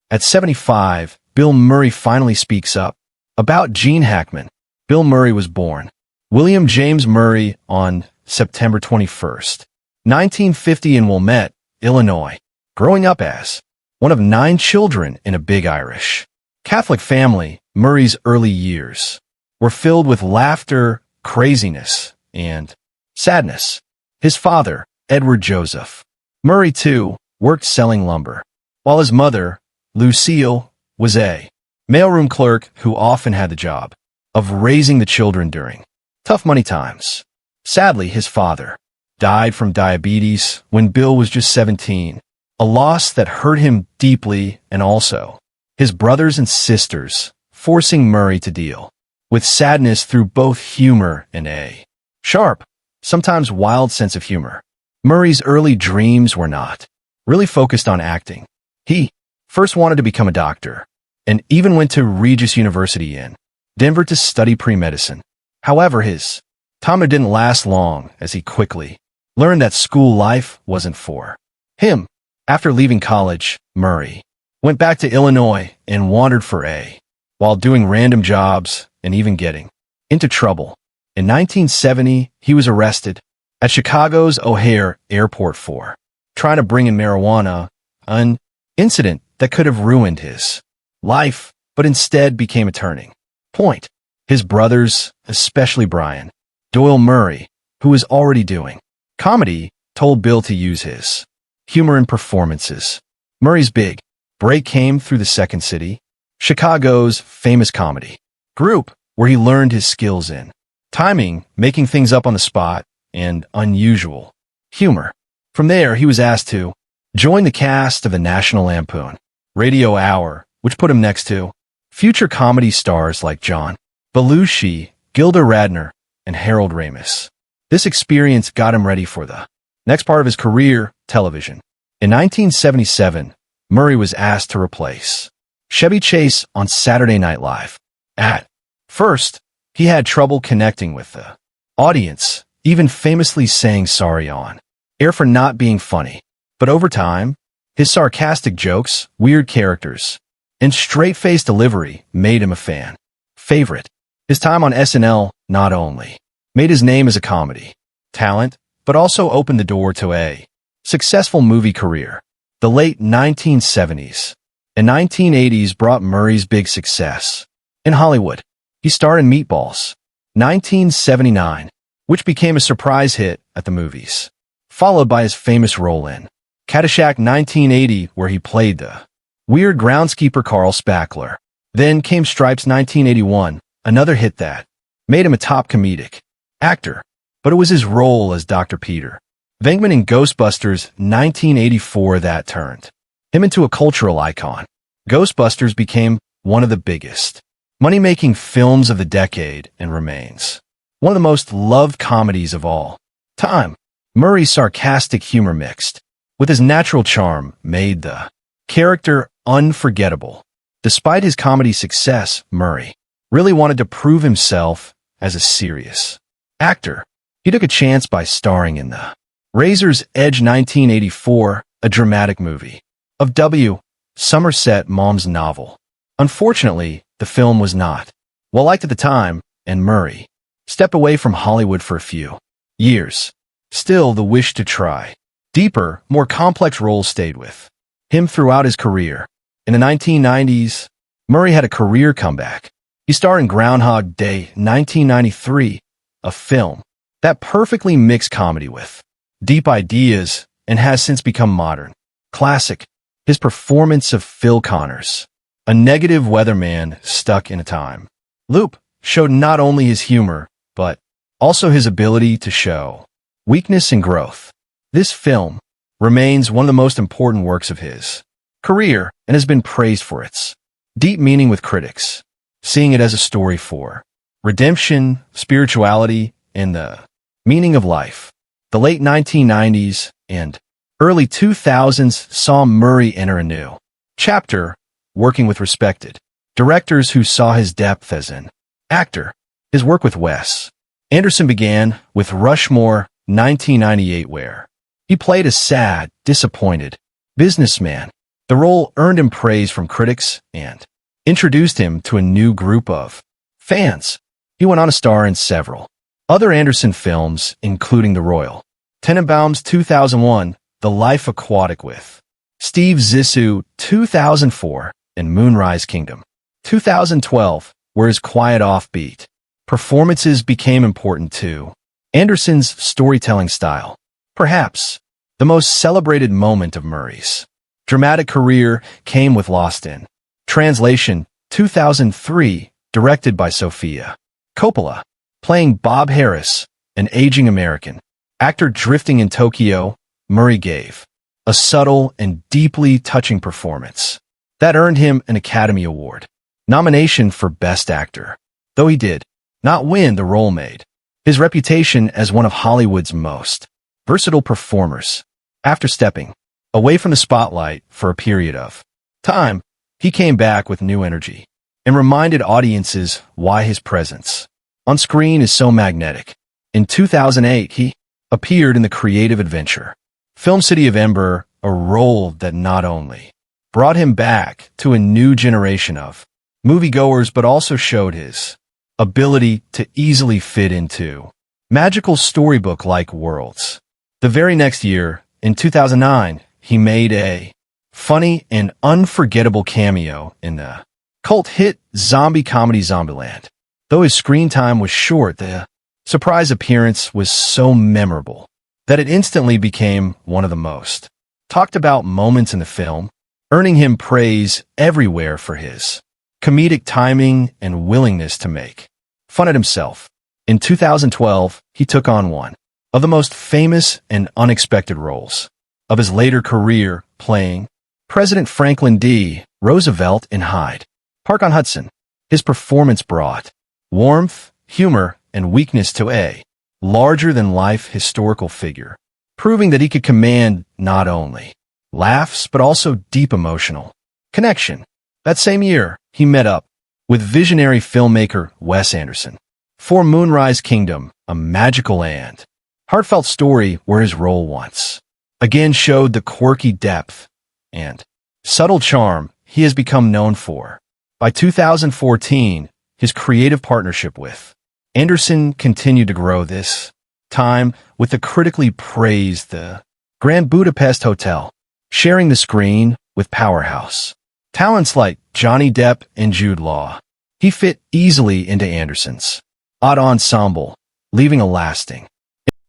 At 75, Bill Murray finally speaks up. About Gene Hackman. Bill Murray was born William James Murray on September 21st, 1950 in Wilmette, Illinois, growing up as one of 9 children in a big Irish Catholic family. Murray's early years were filled with laughter, craziness, and sadness. His father, Edward Joseph Murray, too, worked selling lumber, while his mother, Lucille, was a mailroom clerk who often had the job of raising the children during tough money times. Sadly, his father died from diabetes when Bill was just 17, a loss that hurt him deeply, and also his brothers and sisters, forcing Murray to deal with sadness through both humor and a sharp, sometimes wild sense of humor. Murray's early dreams were not really focused on acting. He first wanted to become a doctor, and even went to Regis University in Denver to study pre-medicine. However, his time didn't last long, as he quickly learned that school life wasn't for him. After leaving college, Murray went back to Illinois and wandered for a while, doing random jobs and even getting into trouble. In 1970, he was arrested at Chicago's O'Hare Airport for trying to bring in marijuana, an incident that could have ruined his life, but instead became a turning point. His brothers, especially Brian Doyle Murray, who was already doing comedy, told Bill to use his humor in performances. Murray's big break came through the Second City, Chicago's famous comedy group, where he learned his skills in timing, making things up on the spot, and unusual humor. From there, he was asked to join the cast of the National Lampoon Radio Hour, which put him next to future comedy stars like John Belushi, Gilda Radner, and Harold Ramis. This experience got him ready for the next part of his career, television. In 1977, Murray was asked to replace Chevy Chase on Saturday Night Live. At first, he had trouble connecting with the audience, even famously saying sorry on air for not being funny. But over time, his sarcastic jokes, weird characters, and straight-faced delivery made him a fan favorite. His time on SNL not only made his name as a comedy talent, but also opened the door to a successful movie career. The late 1970s and 1980s brought Murray's big success in Hollywood. He starred in Meatballs, 1979, which became a surprise hit at the movies, followed by his famous role in Caddyshack 1980, where he played the weird groundskeeper Carl Spackler. Then came Stripes 1981, another hit that made him a top comedic actor. But it was his role as Dr. Peter Venkman in Ghostbusters 1984 that turned him into a cultural icon. Ghostbusters became one of the biggest money-making films of the decade and remains one of the most loved comedies of all time. Murray's sarcastic humor mixed with his natural charm made the character unforgettable. Despite his comedy success, Murray really wanted to prove himself as a serious actor. He took a chance by starring in the Razor's Edge 1984, a dramatic movie of W. Somerset Maugham's novel. Unfortunately, the film was not well liked at the time, and Murray stepped away from Hollywood for a few years. Still, the wish to try deeper, more complex roles stayed with him throughout his career. In the 1990s, Murray had a career comeback. He starred in Groundhog Day 1993, a film that perfectly mixed comedy with deep ideas and has since become modern classic. His performance of Phil Connors, a negative weatherman stuck in a time loop, showed not only his humor, but also his ability to show weakness and growth. This film remains one of the most important works of his career and has been praised for its deep meaning with critics, seeing it as a story for redemption, spirituality, and the meaning of life. The late 1990s and early 2000s saw Murray enter a new chapter, working with respected directors who saw his depth as an actor. His work with Wes Anderson began with Rushmore 1998, where he played a sad, disappointed businessman The role earned him praise from critics and introduced him to a new group of fans. He went on to star in several other Anderson films, including The Royal Tenenbaums 2001, The Life Aquatic with Steve Zissou 2004, and Moonrise Kingdom 2012, where his quiet offbeat performances became important too. Anderson's storytelling style, perhaps the most celebrated moment of Murray's dramatic career, came with Lost in Translation 2003, directed by Sofia Coppola, playing Bob Harris, an aging American actor drifting in Tokyo. Murray gave a subtle and deeply touching performance that earned him an Academy Award nomination for Best Actor. Though he did not win, the role made his reputation as one of Hollywood's most versatile performers. After stepping away from the spotlight for a period of time, he came back with new energy and reminded audiences why his presence on screen is so magnetic. In 2008, he appeared in the creative adventure film City of Ember, a role that not only brought him back to a new generation of moviegoers but also showed his ability to easily fit into magical storybook-like worlds. The very next year, in 2009, he made a funny and unforgettable cameo in the cult hit zombie comedy Zombieland. Though his screen time was short, the surprise appearance was so memorable that it instantly became one of the most talked about moments in the film, earning him praise everywhere for his comedic timing and willingness to make fun at himself. In 2012, he took on one of the most famous and unexpected roles of his later career, playing President Franklin D. Roosevelt in Hyde Park on Hudson. His performance brought warmth, humor, and weakness to a larger-than-life historical figure, proving that he could command not only laughs but also deep emotional connection. That same year, he met up with visionary filmmaker Wes Anderson for Moonrise Kingdom, a magical and heartfelt story where his role once again showed the quirky depth and subtle charm he has become known for. By 2014, his creative partnership with Anderson continued to grow, this time with the critically praised The Grand Budapest Hotel, sharing the screen with powerhouse talents like Johnny Depp and Jude Law. He fit easily into Anderson's odd ensemble, leaving a lasting.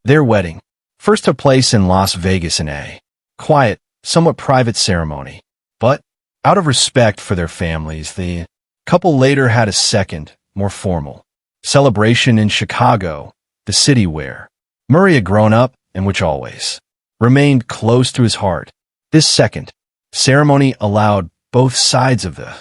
Their wedding first took place in Las Vegas in a quiet, somewhat private ceremony, but out of respect for their families, the couple later had a second, more formal celebration in Chicago, the city where Murray had grown up and which always remained close to his heart. This second ceremony allowed both sides of the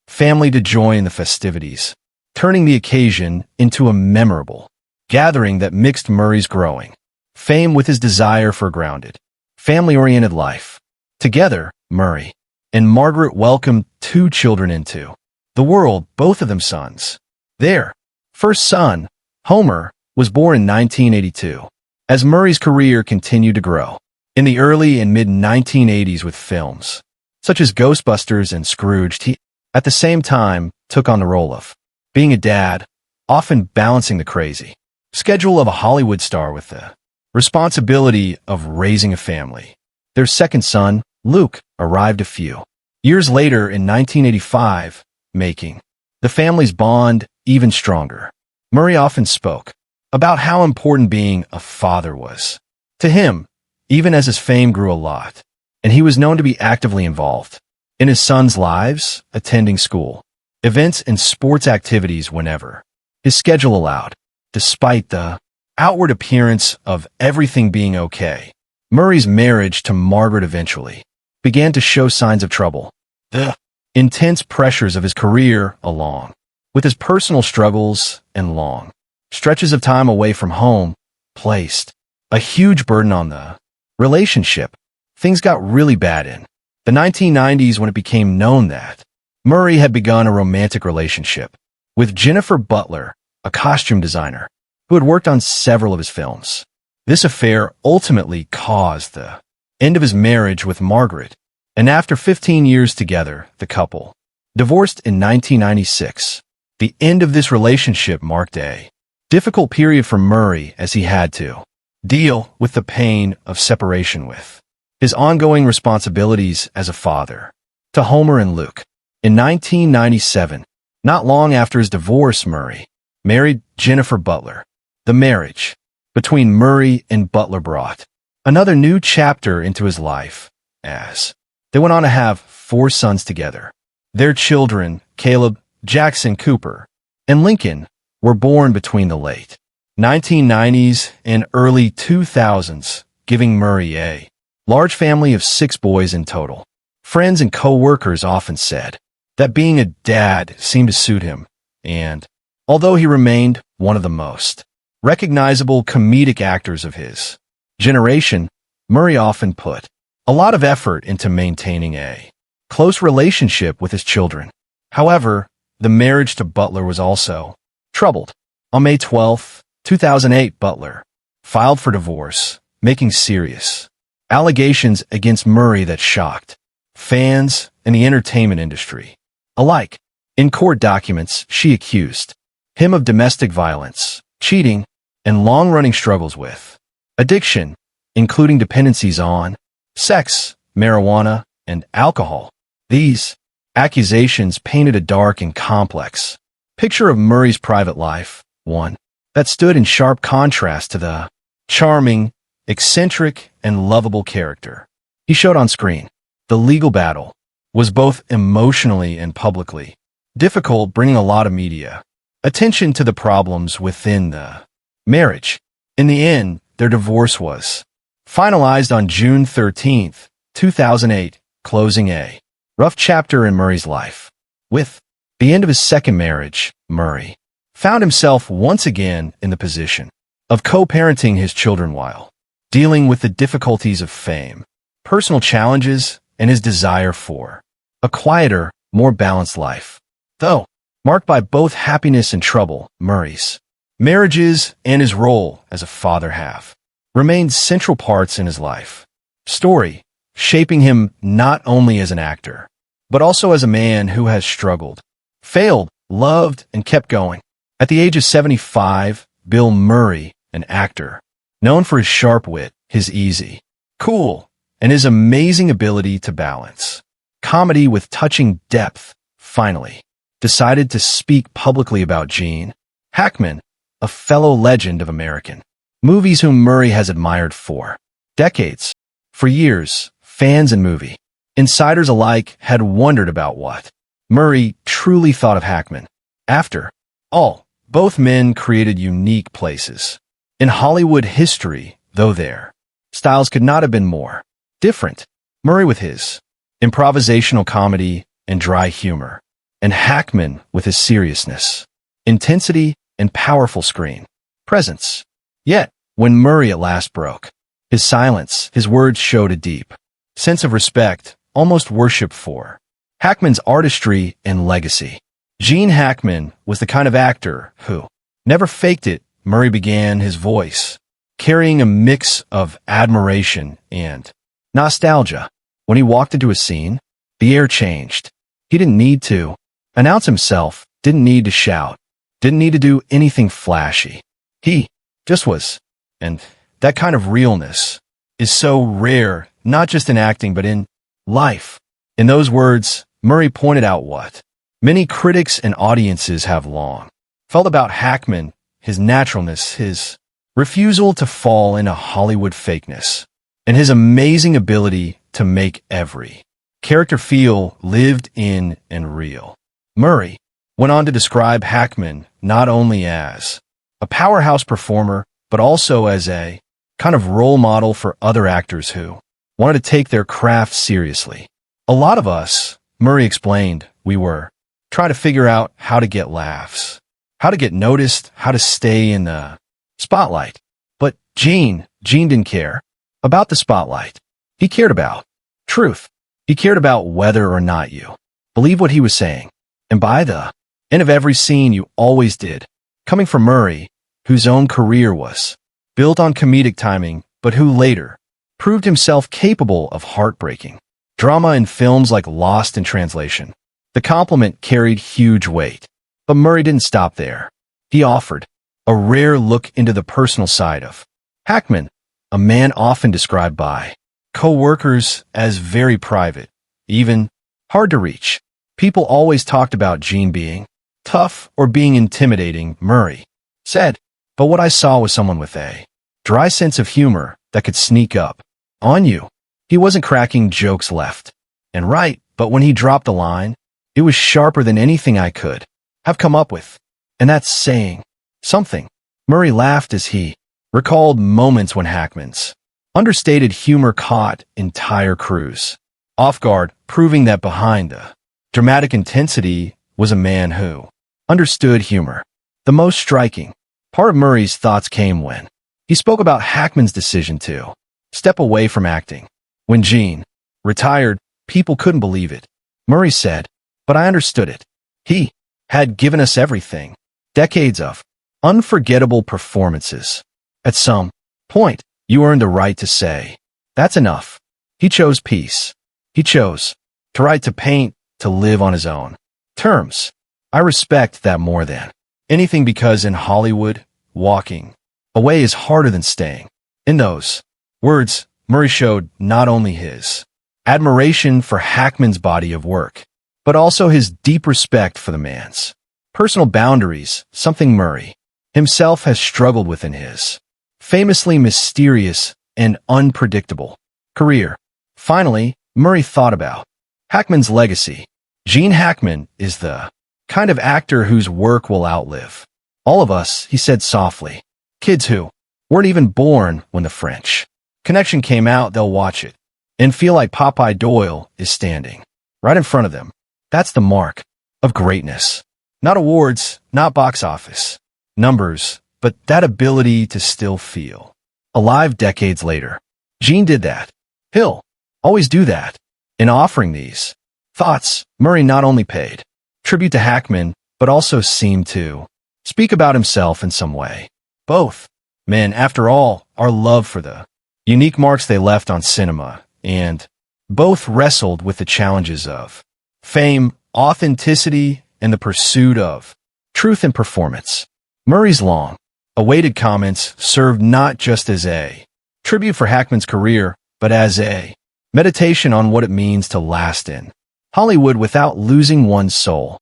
family to join the festivities, turning the occasion into a memorable gathering that mixed Murray's growing fame with his desire for a grounded, family-oriented life. Together, Murray and Margaret welcomed 2 children into the world, both of them sons. Their first son, Homer, was born in 1982. As Murray's career continued to grow in the early and mid-1980s with films such as Ghostbusters and Scrooged, he, at the same time, took on the role of being a dad, often balancing the crazy schedule of a Hollywood star with the responsibility of raising a family. Their second son, Luke, arrived a few years later in 1985, making the family's bond even stronger. Murray often spoke about how important being a father was to him, even as his fame grew a lot, and he was known to be actively involved in his sons' lives, attending school, events, and sports activities whenever his schedule allowed. Despite the outward appearance of everything being okay, Murray's marriage to Margaret eventually began to show signs of trouble. The intense pressures of his career, along with his personal struggles and long stretches of time away from home, placed a huge burden on the relationship. Things got really bad in the 1990s when it became known that Murray had begun a romantic relationship with Jennifer Butler, a costume designer who had worked on several of his films. This affair ultimately caused the end of his marriage with Margaret, And after 15 years together, the couple divorced in 1996. The end of this relationship marked a difficult period for Murray as he had to deal with the pain of separation with his ongoing responsibilities as a father to Homer and Luke. In 1997, not long after his divorce, Murray married Jennifer Butler. The marriage between Murray and Butler brought another new chapter into his life as they went on to have 4 sons together. Their children, Caleb, Jackson, Cooper, and Lincoln, were born between the late 1990s and early 2000s, giving Murray a large family of 6 boys in total. Friends and co-workers often said that being a dad seemed to suit him, and although he remained one of the most recognizable comedic actors of his generation, Murray often put a lot of effort into maintaining a close relationship with his children. However, the marriage to Butler was also troubled. On May 12, 2008, Butler filed for divorce, making serious allegations against Murray that shocked fans and the entertainment industry alike. In court documents, she accused him of domestic violence, cheating, and long-running struggles with addiction, including dependencies on sex, marijuana, and alcohol. These accusations painted a dark and complex picture of Murray's private life, one that stood in sharp contrast to the charming, eccentric, and lovable character he showed on screen. The legal battle was both emotionally and publicly difficult, bringing a lot of media attention to the problems within the marriage. In the end, their divorce was finalized on June 13, 2008, closing a rough chapter in Murray's life. With the end of his second marriage, Murray found himself once again in the position of co-parenting his children while dealing with the difficulties of fame, personal challenges, and his desire for a quieter, more balanced life. Though marked by both happiness and trouble, Murray's marriages and his role as a father have remained central parts in his life story, shaping him not only as an actor, but also as a man who has struggled, failed, loved, and kept going. At the age of 75, Bill Murray, an actor known for his sharp wit, his easy, cool, and his amazing ability to balance comedy with touching depth, finally decided to speak publicly about Gene Hackman, a fellow legend of American movies whom Murray has admired for decades. For years, fans and movie insiders alike had wondered about what Murray truly thought of Hackman. After all, both men created unique places in Hollywood history, though their styles could not have been more different. Murray with his improvisational comedy and dry humor, and Hackman with his seriousness, intensity, and powerful screen presence. Yet, when Murray at last broke his silence, his words showed a deep sense of respect, almost worship for Hackman's artistry and legacy. Gene Hackman was the kind of actor who never faked it. Murray began his voice, carrying a mix of admiration and nostalgia. When he walked into a scene, the air changed. He didn't need to announce himself, didn't need to shout, didn't need to do anything flashy. He just was. And that kind of realness is so rare, not just in acting, but in life. In those words, Murray pointed out what many critics and audiences have long felt about Hackman: his naturalness, his refusal to fall into Hollywood fakeness, and his amazing ability to make every character feel lived in and real. Murray went on to describe Hackman not only as a powerhouse performer, but also as a kind of role model for other actors who wanted to take their craft seriously. A lot of us, Murray explained, we were trying to figure out how to get laughs, how to get noticed, how to stay in the spotlight. But Gene didn't care about the spotlight. He cared about truth. He cared about whether or not you believe what he was saying. And by the end of every scene, you always did. Coming from Murray, whose own career was built on comedic timing, but who later proved himself capable of heartbreaking drama in films like Lost in Translation. The compliment carried huge weight. But Murray didn't stop there. He offered a rare look into the personal side of Hackman, a man often described by co-workers as very private, even hard to reach. People always talked about Gene being tough or being intimidating, Murray said, but what I saw was someone with a dry sense of humor that could sneak up on you. He wasn't cracking jokes left and right, but when he dropped a line, it was sharper than anything I could have come up with. And that's saying something. Murray laughed as he recalled moments when Hackman's understated humor caught entire crews off guard, proving that behind the dramatic intensity was a man who understood humor. The most striking part of Murray's thoughts came when he spoke about Hackman's decision to step away from acting. When Gene retired, people couldn't believe it. Murray said, but I understood it. He had given us everything. Decades of unforgettable performances. At some point, you earned the right to say, that's enough. He chose peace. He chose to write, to paint, to live on his own terms. I respect that more than anything because in Hollywood, walking away is harder than staying. In those words, Murray showed not only his admiration for Hackman's body of work, but also his deep respect for the man's personal boundaries, something Murray himself has struggled with in his famously mysterious and unpredictable career. Finally, Murray thought about Hackman's legacy. Gene Hackman is the kind of actor whose work will outlive all of us, he said softly. Kids who weren't even born when the French Connection came out, they'll watch it and feel like Popeye Doyle is standing right in front of them. That's the mark of greatness. Not awards, not box office numbers, but that ability to still feel alive decades later. Gene did that. He'll always do that. In offering these thoughts, Murray not only paid tribute to Hackman, but also seemed to speak about himself in some way. Both men, after all, our love for the unique marks they left on cinema, and both wrestled with the challenges of fame, authenticity, and the pursuit of truth in performance. Murray's long-awaited comments served not just as a tribute for Hackman's career, but as a meditation on what it means to last in Hollywood without losing one's soul.